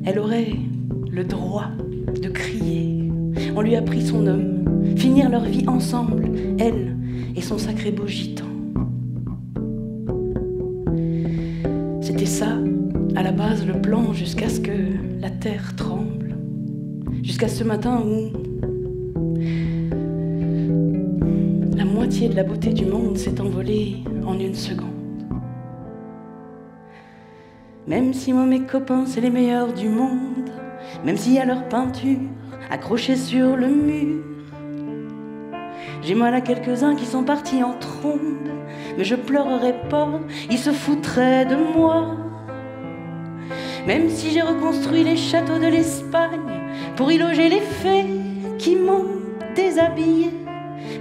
Elle aurait le droit de crier. On lui a pris son homme, finir leur vie ensemble, elle et son sacré beau gitan. C'était ça, à la base, le plan, jusqu'à ce que la terre tremble. Jusqu'à ce matin où la moitié de la beauté du monde s'est envolée en une seconde. Même si moi mes copains c'est les meilleurs du monde, même s'il y a leur peinture accrochée sur le mur, j'ai mal à quelques-uns qui sont partis en trombe, mais je pleurerai pas, ils se foutraient de moi. Même si j'ai reconstruit les châteaux de l'Espagne pour y loger les fées qui m'ont déshabillé,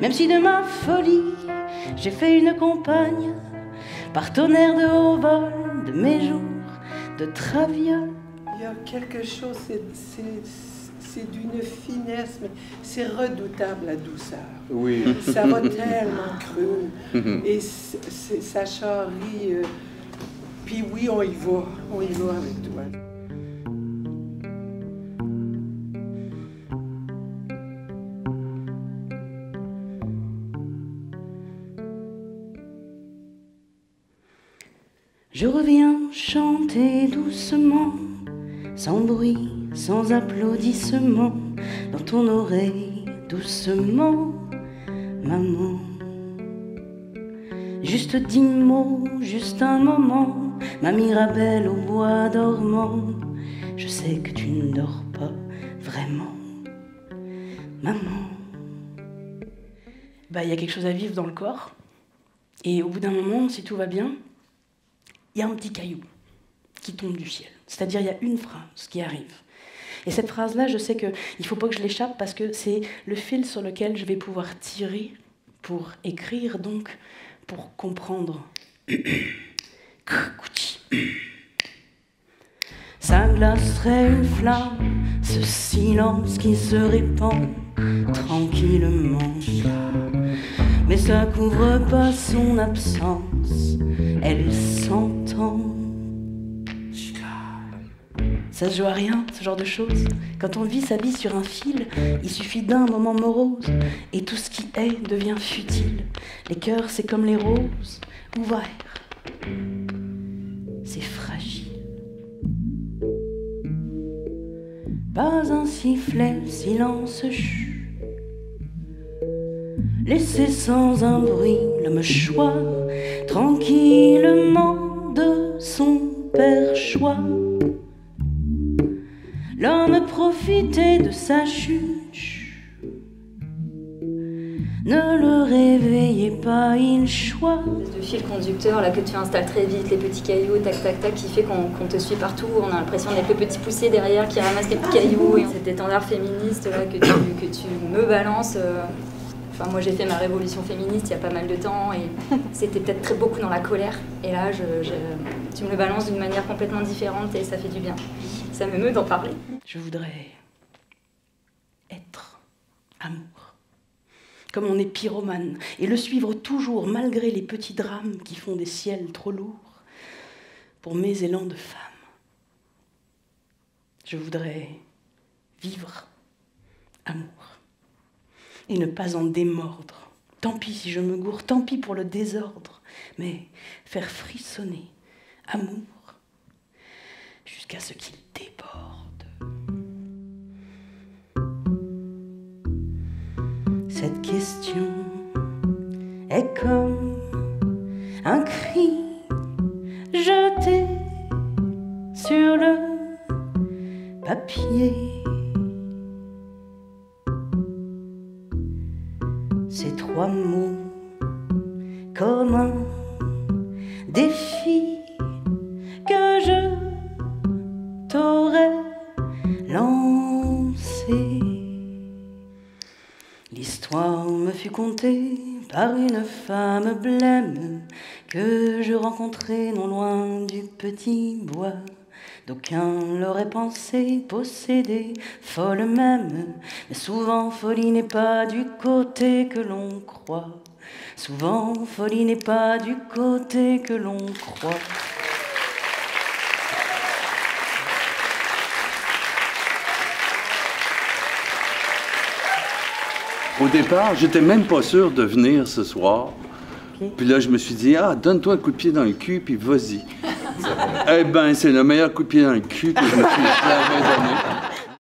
même si de ma folie j'ai fait une compagne, partenaire de haut vol de mes jours de traviole. Il y a quelque chose, c'est d'une finesse, mais c'est redoutable la douceur. Oui. Ça va tellement cru. Et ça charrie. Puis oui, on y va avec toi. Je reviens chanter doucement, sans bruit, sans applaudissements, dans ton oreille, doucement, maman. Juste 10 mots, juste un moment, ma Mirabelle au bois dormant. Je sais que tu ne dors pas vraiment, maman. Il y a quelque chose à vivre dans le corps, et au bout d'un moment, si tout va bien, il y a un petit caillou qui tombe du ciel. C'est-à-dire, il y a une phrase qui arrive. Et cette phrase-là, je sais qu'il ne faut pas que je l'échappe parce que c'est le fil sur lequel je vais pouvoir tirer pour écrire, donc pour comprendre. Ça glacerait une flamme, ce silence qui se répand tranquillement. Mais ça couvre pas son absence, elle s'entend. Ça se joue à rien, ce genre de choses. Quand on vit sa vie sur un fil, il suffit d'un moment morose et tout ce qui est devient futile. Les cœurs, c'est comme les roses, ouverts. C'est fragile. Pas un sifflet, silence chut. Laissez sans un bruit l'homme choix tranquillement de son perchoir. L'homme profitait de sa chute. Ne le réveillez pas, il choisit. Le fil conducteur là, que tu installes très vite, les petits cailloux, tac tac tac, qui fait qu'on te suit partout. On a l'impression d'être le petit poussé derrière qui ramasse les petits cailloux. Et cet étendard féministe là, que tu me balances. Enfin, moi j'ai fait ma révolution féministe il y a pas mal de temps et c'était peut-être beaucoup dans la colère. Et là, tu me le balances d'une manière complètement différente et ça fait du bien. Ça m'émeut d'en parler. Je voudrais être amour. Comme on est pyromane, et le suivre toujours malgré les petits drames qui font des ciels trop lourds pour mes élans de femme. Je voudrais vivre amour et ne pas en démordre. Tant pis si je me gourre, tant pis pour le désordre, mais faire frissonner amour jusqu'à ce qu'il déborde. Cette question est comme un cri jeté sur le papier. Ces 3 mots comme un défi que je t'aurais lancé. L'histoire me fut contée par une femme blême que je rencontrai non loin du petit bois. D'aucuns l'auraient pensé possédée, folle même, mais souvent folie n'est pas du côté que l'on croit. Souvent folie n'est pas du côté que l'on croit. Au départ, j'étais même pas sûr de venir ce soir. Ok. Puis là, je me suis dit, ah, donne-toi un coup de pied dans le cul, puis vas-y. Eh ben, c'est le meilleur coup de pied dans le cul que je me suis jamais donné.